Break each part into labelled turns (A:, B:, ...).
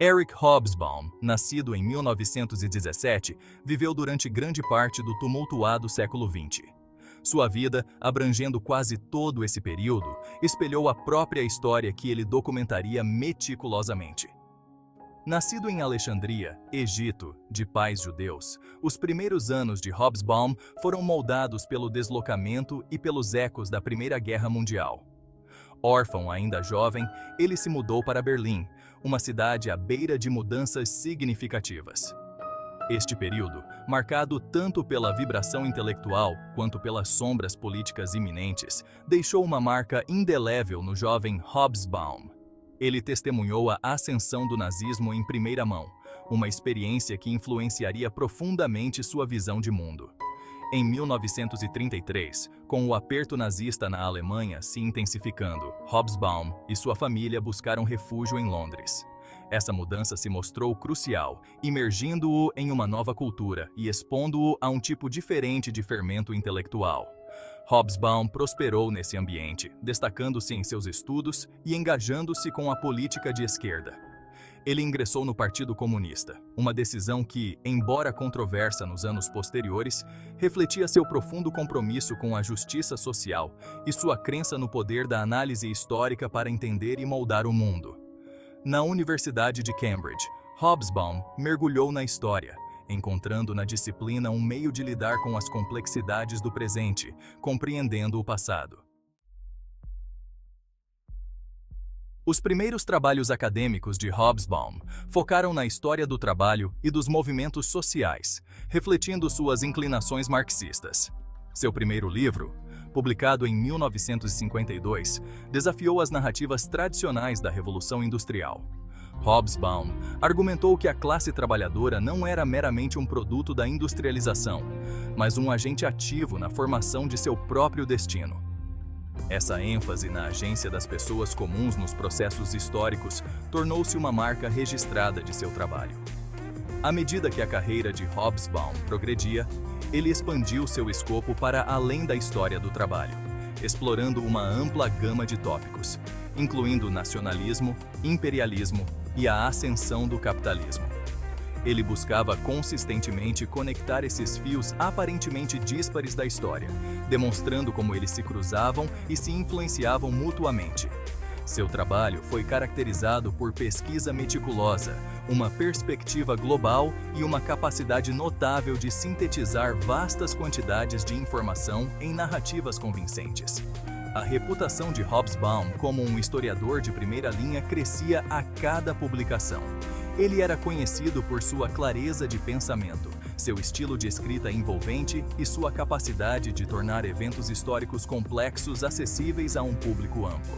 A: Eric Hobsbawm, nascido em 1917, viveu durante grande parte do tumultuado século XX. Sua vida, abrangendo quase todo esse período, espelhou a própria história que ele documentaria meticulosamente. Nascido em Alexandria, Egito, de pais judeus, os primeiros anos de Hobsbawm foram moldados pelo deslocamento e pelos ecos da Primeira Guerra Mundial. Órfão ainda jovem, ele se mudou para Berlim, uma cidade à beira de mudanças significativas. Este período, marcado tanto pela vibração intelectual quanto pelas sombras políticas iminentes, deixou uma marca indelével no jovem Hobsbawm. Ele testemunhou a ascensão do nazismo em primeira mão, uma experiência que influenciaria profundamente sua visão de mundo. Em 1933, com o aperto nazista na Alemanha se intensificando, Hobsbawm e sua família buscaram refúgio em Londres. Essa mudança se mostrou crucial, imergindo-o em uma nova cultura e expondo-o a um tipo diferente de fermento intelectual. Hobsbawm prosperou nesse ambiente, destacando-se em seus estudos e engajando-se com a política de esquerda. Ele ingressou no Partido Comunista, uma decisão que, embora controversa nos anos posteriores, refletia seu profundo compromisso com a justiça social e sua crença no poder da análise histórica para entender e moldar o mundo. Na Universidade de Cambridge, Hobsbawm mergulhou na história, encontrando na disciplina um meio de lidar com as complexidades do presente, compreendendo o passado. Os primeiros trabalhos acadêmicos de Hobsbawm focaram na história do trabalho e dos movimentos sociais, refletindo suas inclinações marxistas. Seu primeiro livro, publicado em 1952, desafiou as narrativas tradicionais da Revolução Industrial. Hobsbawm argumentou que a classe trabalhadora não era meramente um produto da industrialização, mas um agente ativo na formação de seu próprio destino. Essa ênfase na agência das pessoas comuns nos processos históricos tornou-se uma marca registrada de seu trabalho. À medida que a carreira de Hobsbawm progredia, ele expandiu seu escopo para além da história do trabalho, explorando uma ampla gama de tópicos, incluindo nacionalismo, imperialismo e a ascensão do capitalismo. Ele buscava consistentemente conectar esses fios aparentemente díspares da história, demonstrando como eles se cruzavam e se influenciavam mutuamente. Seu trabalho foi caracterizado por pesquisa meticulosa, uma perspectiva global e uma capacidade notável de sintetizar vastas quantidades de informação em narrativas convincentes. A reputação de Hobsbawm como um historiador de primeira linha crescia a cada publicação. Ele era conhecido por sua clareza de pensamento, seu estilo de escrita envolvente e sua capacidade de tornar eventos históricos complexos acessíveis a um público amplo.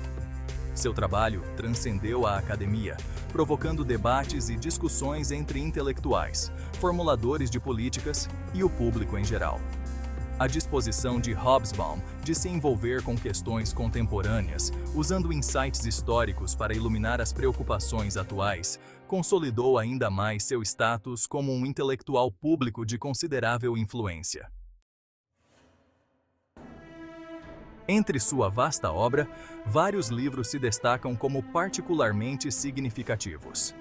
A: Seu trabalho transcendeu a academia, provocando debates e discussões entre intelectuais, formuladores de políticas e o público em geral. A disposição de Hobsbawm de se envolver com questões contemporâneas, usando insights históricos para iluminar as preocupações atuais, consolidou ainda mais seu status como um intelectual público de considerável influência. Entre sua vasta obra, vários livros se destacam como particularmente significativos.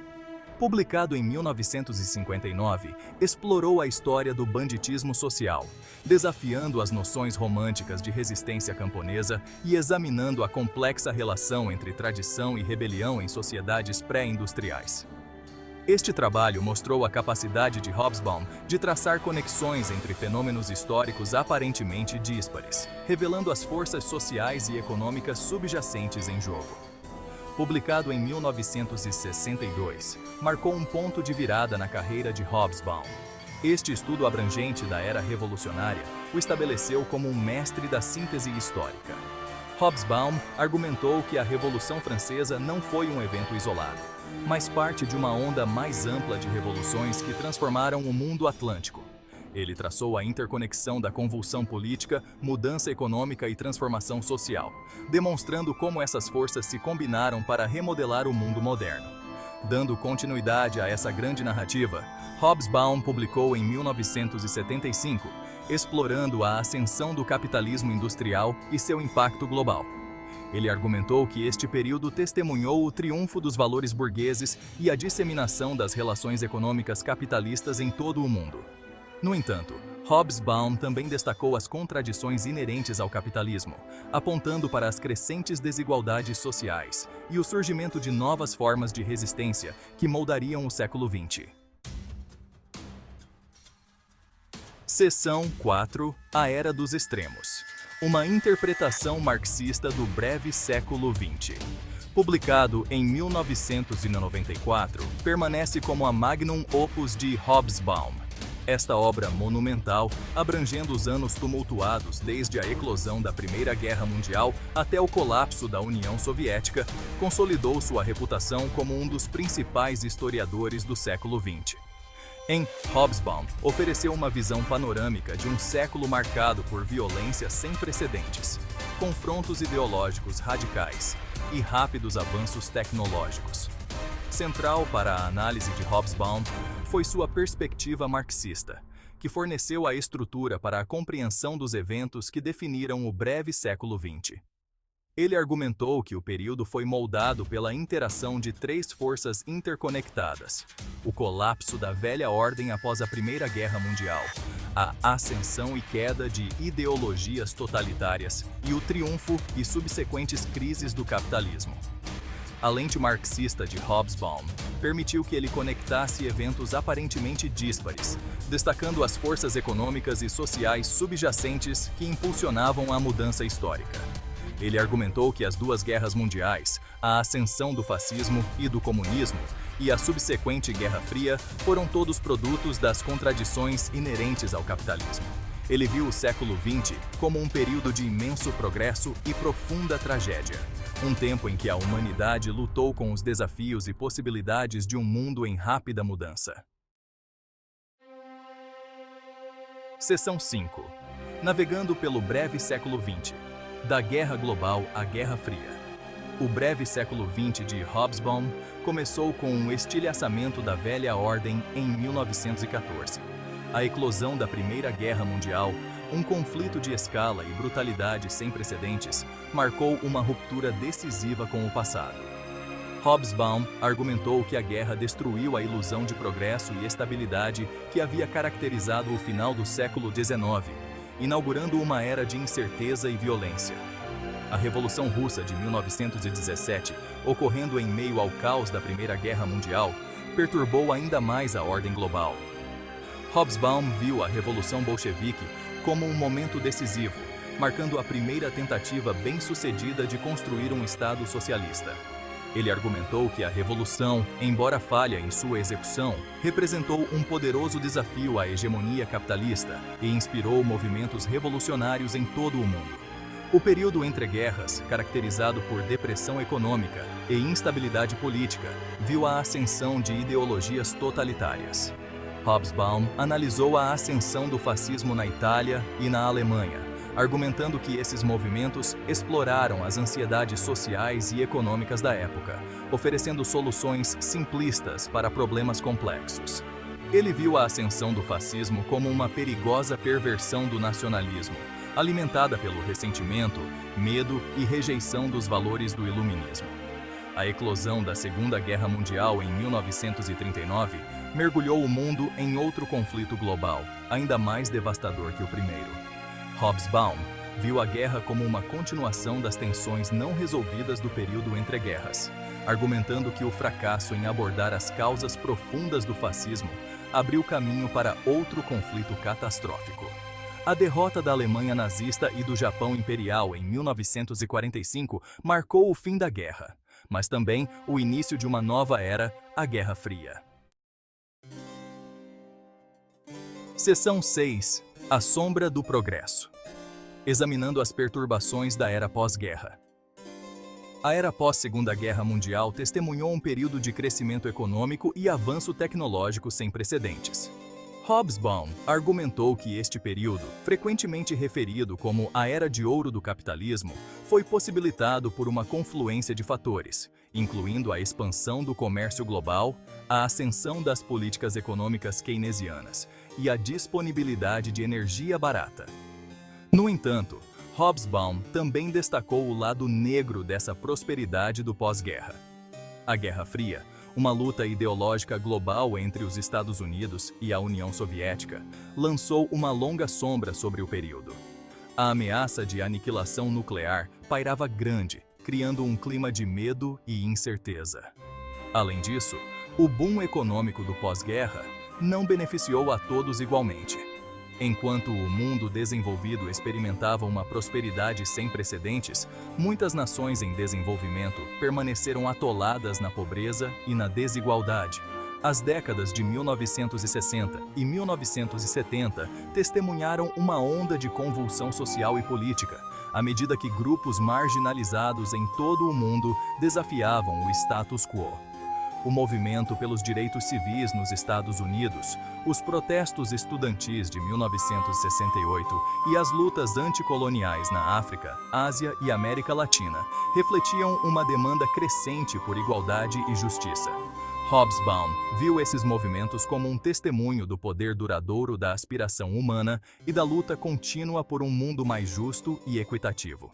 A: Publicado em 1959, explorou a história do banditismo social, desafiando as noções românticas de resistência camponesa e examinando a complexa relação entre tradição e rebelião em sociedades pré-industriais. Este trabalho mostrou a capacidade de Hobsbawm de traçar conexões entre fenômenos históricos aparentemente díspares, revelando as forças sociais e econômicas subjacentes em jogo. Publicado em 1962, marcou um ponto de virada na carreira de Hobsbawm. Este estudo abrangente da era revolucionária o estabeleceu como um mestre da síntese histórica. Hobsbawm argumentou que a Revolução Francesa não foi um evento isolado, mas parte de uma onda mais ampla de revoluções que transformaram o mundo atlântico. Ele traçou a interconexão da convulsão política, mudança econômica e transformação social, demonstrando como essas forças se combinaram para remodelar o mundo moderno. Dando continuidade a essa grande narrativa, Hobsbawm publicou em 1975, explorando a ascensão do capitalismo industrial e seu impacto global. Ele argumentou que este período testemunhou o triunfo dos valores burgueses e a disseminação das relações econômicas capitalistas em todo o mundo. No entanto, Hobsbawm também destacou as contradições inerentes ao capitalismo, apontando para as crescentes desigualdades sociais e o surgimento de novas formas de resistência que moldariam o século XX. Seção 4. A Era dos Extremos. Uma interpretação marxista do breve século XX. Publicado em 1994, permanece como a magnum opus de Hobsbawm. Esta obra monumental, abrangendo os anos tumultuados desde a eclosão da Primeira Guerra Mundial até o colapso da União Soviética, consolidou sua reputação como um dos principais historiadores do século XX. Em Hobsbawm, ofereceu uma visão panorâmica de um século marcado por violência sem precedentes, confrontos ideológicos radicais e rápidos avanços tecnológicos. Central para a análise de Hobsbawm foi sua perspectiva marxista, que forneceu a estrutura para a compreensão dos eventos que definiram o breve século XX. Ele argumentou que o período foi moldado pela interação de três forças interconectadas: o colapso da velha ordem após a Primeira Guerra Mundial, a ascensão e queda de ideologias totalitárias e o triunfo e subsequentes crises do capitalismo. A lente marxista de Hobsbawm permitiu que ele conectasse eventos aparentemente díspares, destacando as forças econômicas e sociais subjacentes que impulsionavam a mudança histórica. Ele argumentou que as duas guerras mundiais, a ascensão do fascismo e do comunismo, e a subsequente Guerra Fria foram todos produtos das contradições inerentes ao capitalismo. Ele viu o século XX como um período de imenso progresso e profunda tragédia. Um tempo em que a humanidade lutou com os desafios e possibilidades de um mundo em rápida mudança. Seção 5. Navegando pelo breve século XX. Da Guerra Global à Guerra Fria. O breve século XX de Hobsbawm começou com o estilhaçamento da velha ordem em 1914. A eclosão da Primeira Guerra Mundial, um conflito de escala e brutalidade sem precedentes, marcou uma ruptura decisiva com o passado. Hobsbawm argumentou que a guerra destruiu a ilusão de progresso e estabilidade que havia caracterizado o final do século XIX, inaugurando uma era de incerteza e violência. A Revolução Russa de 1917, ocorrendo em meio ao caos da Primeira Guerra Mundial, perturbou ainda mais a ordem global. Hobsbawm viu a Revolução Bolchevique como um momento decisivo, marcando a primeira tentativa bem-sucedida de construir um Estado socialista. Ele argumentou que a Revolução, embora falha em sua execução, representou um poderoso desafio à hegemonia capitalista e inspirou movimentos revolucionários em todo o mundo. O período entre guerras, caracterizado por depressão econômica e instabilidade política, viu a ascensão de ideologias totalitárias. Hobsbawm analisou a ascensão do fascismo na Itália e na Alemanha, argumentando que esses movimentos exploraram as ansiedades sociais e econômicas da época, oferecendo soluções simplistas para problemas complexos. Ele viu a ascensão do fascismo como uma perigosa perversão do nacionalismo, alimentada pelo ressentimento, medo e rejeição dos valores do iluminismo. A eclosão da Segunda Guerra Mundial em 1939 mergulhou o mundo em outro conflito global, ainda mais devastador que o primeiro. Hobsbawm viu a guerra como uma continuação das tensões não resolvidas do período entre guerras, argumentando que o fracasso em abordar as causas profundas do fascismo abriu caminho para outro conflito catastrófico. A derrota da Alemanha nazista e do Japão imperial em 1945 marcou o fim da guerra, mas também o início de uma nova era, a Guerra Fria. Seção 6. A sombra do progresso. Examinando as perturbações da era pós-guerra. A era pós-Segunda Guerra Mundial testemunhou um período de crescimento econômico e avanço tecnológico sem precedentes. Hobsbawm argumentou que este período, frequentemente referido como a Era de Ouro do capitalismo, foi possibilitado por uma confluência de fatores, incluindo a expansão do comércio global, a ascensão das políticas econômicas keynesianas e a disponibilidade de energia barata. No entanto, Hobsbawm também destacou o lado negro dessa prosperidade do pós-guerra. A Guerra Fria, uma luta ideológica global entre os Estados Unidos e a União Soviética, lançou uma longa sombra sobre o período. A ameaça de aniquilação nuclear pairava grande, criando um clima de medo e incerteza. Além disso, o boom econômico do pós-guerra não beneficiou a todos igualmente. Enquanto o mundo desenvolvido experimentava uma prosperidade sem precedentes, muitas nações em desenvolvimento permaneceram atoladas na pobreza e na desigualdade. As décadas de 1960 e 1970 testemunharam uma onda de convulsão social e política, à medida que grupos marginalizados em todo o mundo desafiavam o status quo. O movimento pelos direitos civis nos Estados Unidos, os protestos estudantis de 1968 e as lutas anticoloniais na África, Ásia e América Latina refletiam uma demanda crescente por igualdade e justiça. Hobsbawm viu esses movimentos como um testemunho do poder duradouro da aspiração humana e da luta contínua por um mundo mais justo e equitativo.